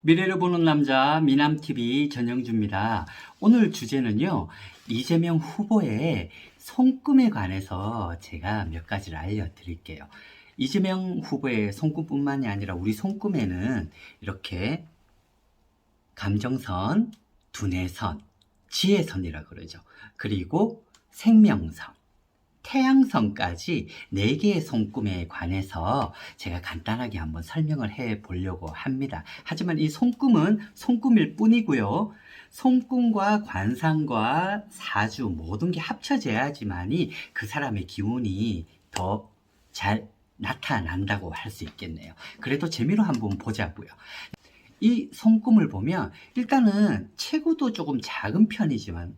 미래를 보는 남자 미남TV 전영주입니다. 오늘 주제는요, 이재명 후보의 손금에 관해서 제가 몇 가지를 알려드릴게요. 이재명 후보의 손금뿐만이 아니라 우리 손금에는 이렇게 감정선, 두뇌선, 지혜선이라 그러죠. 그리고 생명선, 태양선까지 4개의 손금에 관해서 제가 간단하게 한번 설명을 해 보려고 합니다. 하지만 이 손금은 손금일 뿐이고요. 손금과 관상과 사주 모든 게 합쳐져야지만이 그 사람의 기운이 더 잘 나타난다고 할 수 있겠네요. 그래도 재미로 한번 보자고요. 이 손금을 보면 일단은 체구도 조금 작은 편이지만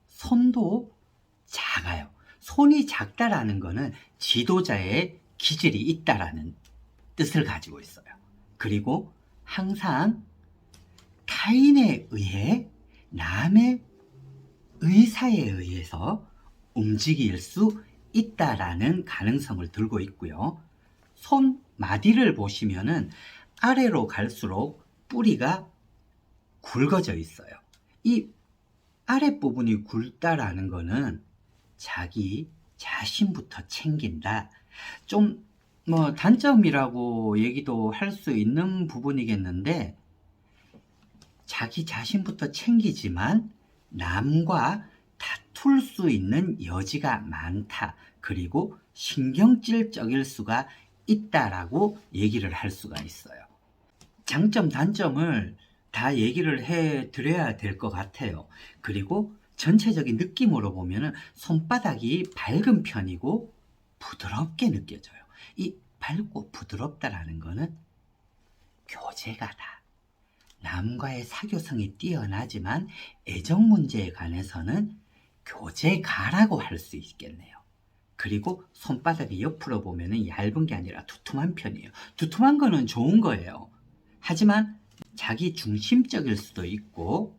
손도 작아요. 손이 작다라는 것은 지도자의 기질이 있다라는 뜻을 가지고 있어요. 그리고 항상 타인에 의해 남의 의사에 의해서 움직일 수 있다라는 가능성을 들고 있고요. 손 마디를 보시면은 아래로 갈수록 뿌리가 굵어져 있어요. 이 아랫부분이 굵다라는 거는 자기 자신부터 챙긴다. 좀 단점이라고 얘기도 할 수 있는 부분이겠는데, 자기 자신부터 챙기지만 남과 다툴 수 있는 여지가 많다. 그리고 신경질적일 수가 있다라고 얘기를 할 수가 있어요. 장점, 단점을 다 얘기를 해 드려야 될 것 같아요. 그리고 전체적인 느낌으로 보면은 손바닥이 밝은 편이고 부드럽게 느껴져요. 이 밝고 부드럽다라는 거는 교제가다. 남과의 사교성이 뛰어나지만 애정 문제에 관해서는 교제가라고 할 수 있겠네요. 그리고 손바닥이 옆으로 보면은 얇은 게 아니라 두툼한 편이에요. 두툼한 거는 좋은 거예요. 하지만 자기 중심적일 수도 있고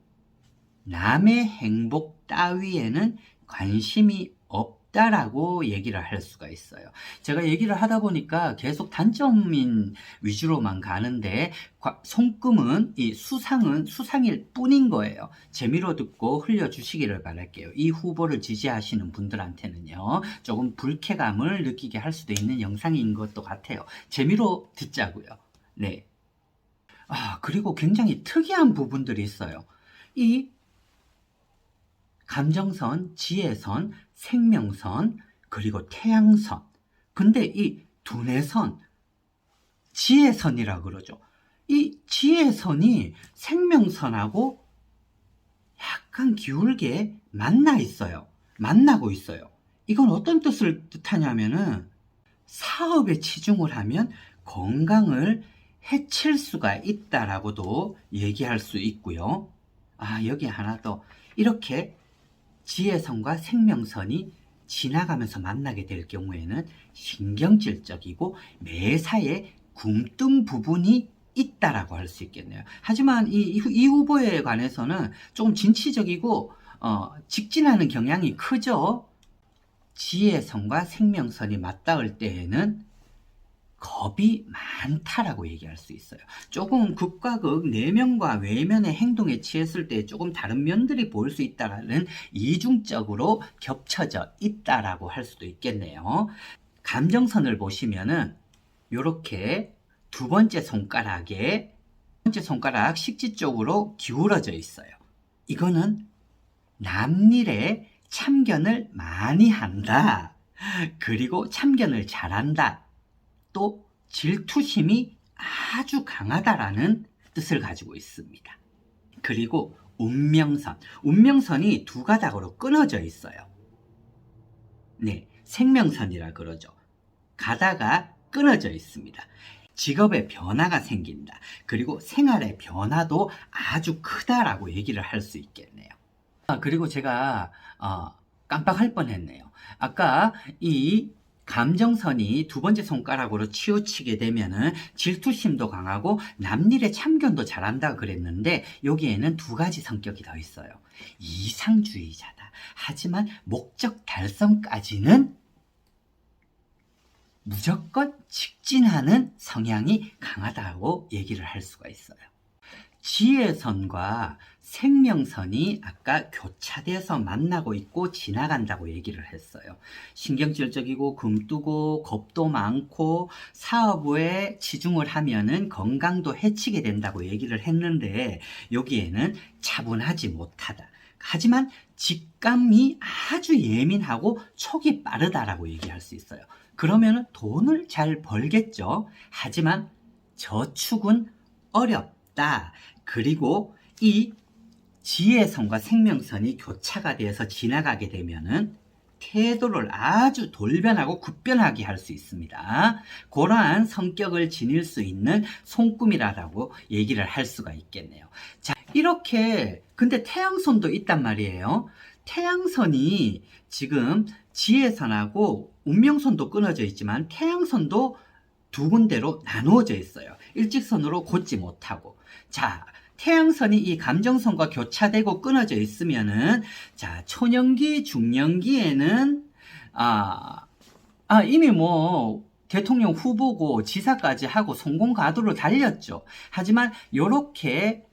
남의 행복 따위에는 관심이 없다라고 얘기를 할 수가 있어요. 제가 얘기를 하다 보니까 계속 단점인 위주로만 가는데, 손금은 이 수상은 수상일 뿐인 거예요. 재미로 듣고 흘려주시기를 바랄게요. 이 후보를 지지하시는 분들한테는요, 조금 불쾌감을 느끼게 할 수도 있는 영상인 것도 같아요. 재미로 듣자고요. 네. 그리고 굉장히 특이한 부분들이 있어요. 이 감정선, 지혜선, 생명선, 그리고 태양선. 근데 이 두뇌선, 지혜선이라 그러죠. 이 지혜선이 생명선하고 약간 기울게 만나고 있어요. 이건 어떤 뜻을 뜻하냐면은 사업에 치중을 하면 건강을 해칠 수가 있다라고도 얘기할 수 있고요. 여기 하나 더. 이렇게 지혜선과 생명선이 지나가면서 만나게 될 경우에는 신경질적이고 매사에 굼뜬 부분이 있다라고 할 수 있겠네요. 하지만 이 후보에 관해서는 조금 진취적이고 직진하는 경향이 크죠. 지혜선과 생명선이 맞닿을 때에는 겁이 많다라고 얘기할 수 있어요. 조금 극과 극, 내면과 외면의 행동에 취했을 때 조금 다른 면들이 보일 수 있다는 이중적으로 겹쳐져 있다라고 할 수도 있겠네요. 감정선을 보시면은 이렇게 두 번째 손가락 식지 쪽으로 기울어져 있어요. 이거는 남일에 참견을 많이 한다. 그리고 참견을 잘한다. 또 질투심이 아주 강하다라는 뜻을 가지고 있습니다. 그리고 운명선이 두 가닥으로 끊어져 있어요. 네, 생명선이라 그러죠. 가다가 끊어져 있습니다. 직업에 변화가 생긴다. 그리고 생활의 변화도 아주 크다라고 얘기를 할 수 있겠네요. 그리고 제가 깜빡할 뻔했네요. 아까 이 감정선이 두 번째 손가락으로 치우치게 되면은 질투심도 강하고 남일의 참견도 잘한다 그랬는데, 여기에는 두 가지 성격이 더 있어요. 이상주의자다. 하지만 목적 달성까지는 무조건 직진하는 성향이 강하다고 얘기를 할 수가 있어요. 지혜선과 생명선이 아까 교차돼서 만나고 있고 지나간다고 얘기를 했어요. 신경질적이고 금뜨고 겁도 많고 사업에 치중을 하면은 건강도 해치게 된다고 얘기를 했는데, 여기에는 차분하지 못하다. 하지만 직감이 아주 예민하고 촉이 빠르다라고 얘기할 수 있어요. 그러면 돈을 잘 벌겠죠. 하지만 저축은 어렵다. 그리고 이 지혜선과 생명선이 교차가 되어서 지나가게 되면은 태도를 아주 돌변하고 급변하게 할 수 있습니다. 그러한 성격을 지닐 수 있는 손금이라고 얘기를 할 수가 있겠네요. 자, 이렇게 근데 태양선도 있단 말이에요. 태양선이 지금 지혜선하고 운명선도 끊어져 있지만 태양선도 두 군데로 나누어져 있어요. 일직선으로 걷지 못하고. 자, 태양선이 이 감정선과 교차되고 끊어져 있으면은, 자, 초년기, 중년기에는, 이미 뭐, 대통령 후보고 지사까지 하고 성공가도로 달렸죠. 하지만, 요렇게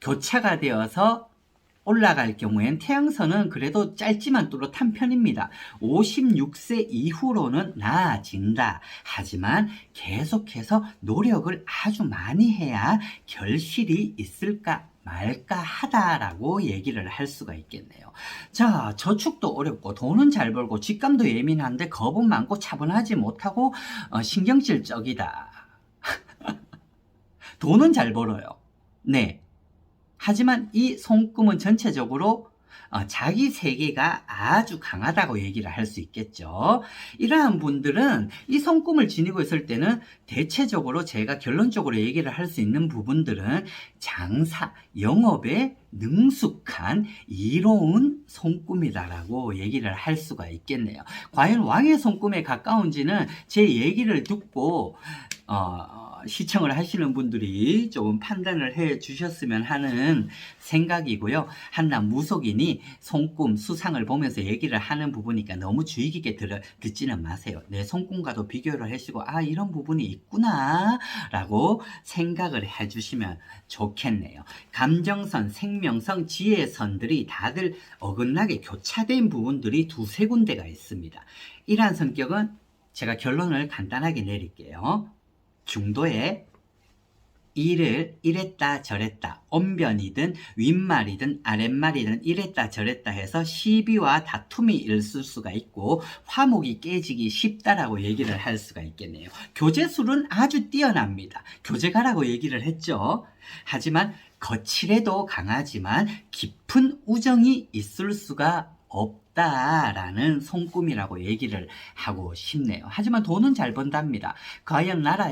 교차가 되어서 올라갈 경우엔 태양선은 그래도 짧지만 뚜렷한 편입니다. 56세 이후로는 나아진다. 하지만 계속해서 노력을 아주 많이 해야 결실이 있을까 말까 하다라고 얘기를 할 수가 있겠네요. 자, 저축도 어렵고 돈은 잘 벌고 직감도 예민한데 겁은 많고 차분하지 못하고 신경질적이다. 돈은 잘 벌어요. 네. 하지만 이 손금은 전체적으로 자기 세계가 아주 강하다고 얘기를 할 수 있겠죠. 이러한 분들은 이 손금을 지니고 있을 때는 대체적으로 제가 결론적으로 얘기를 할 수 있는 부분들은 장사, 영업에 능숙한 이로운 손금이다라고 얘기를 할 수가 있겠네요. 과연 왕의 손금에 가까운지는 제 얘기를 듣고 시청을 하시는 분들이 조금 판단을 해 주셨으면 하는 생각이고요. 한낱 무속인이 손금, 수상을 보면서 얘기를 하는 부분이니까 너무 주의 깊게 듣지는 마세요. 내 손금과도 비교를 하시고 이런 부분이 있구나 라고 생각을 해 주시면 좋겠네요. 감정선, 생명선, 지혜선들이 다들 어긋나게 교차된 부분들이 두세 군데가 있습니다. 이러한 성격은 제가 결론을 간단하게 내릴게요. 중도에 일을 이랬다 저랬다, 언변이든 윗말이든 아랫말이든 이랬다 저랬다 해서 시비와 다툼이 있을 수가 있고 화목이 깨지기 쉽다라고 얘기를 할 수가 있겠네요. 교제술은 아주 뛰어납니다. 교제가라고 얘기를 했죠. 하지만 거칠해도 강하지만 깊은 우정이 있을 수가 없다라는 손금이라고 얘기를 하고 싶네요. 하지만 돈은 잘 번답니다. 과연 나라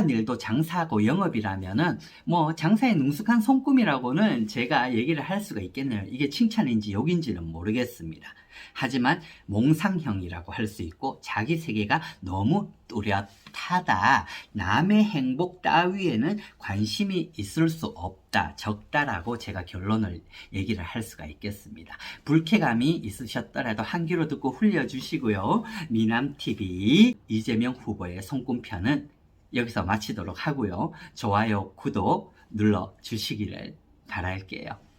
일도 장사하고 영업이라면은 뭐 장사에 능숙한 손금이라고는 제가 얘기를 할 수가 있겠네요. 이게 칭찬인지 욕인지는 모르겠습니다. 하지만 몽상형이라고 할 수 있고 자기 세계가 너무 뚜렷하다. 남의 행복 따위에는 관심이 있을 수 없다. 적다라고 제가 결론을 얘기를 할 수가 있겠습니다. 불쾌감이 있으셨더라도 한 귀로 듣고 흘려주시고요. 미남TV 이재명 후보의 손금편은 여기서 마치도록 하고요. 좋아요, 구독 눌러주시기를 바랄게요.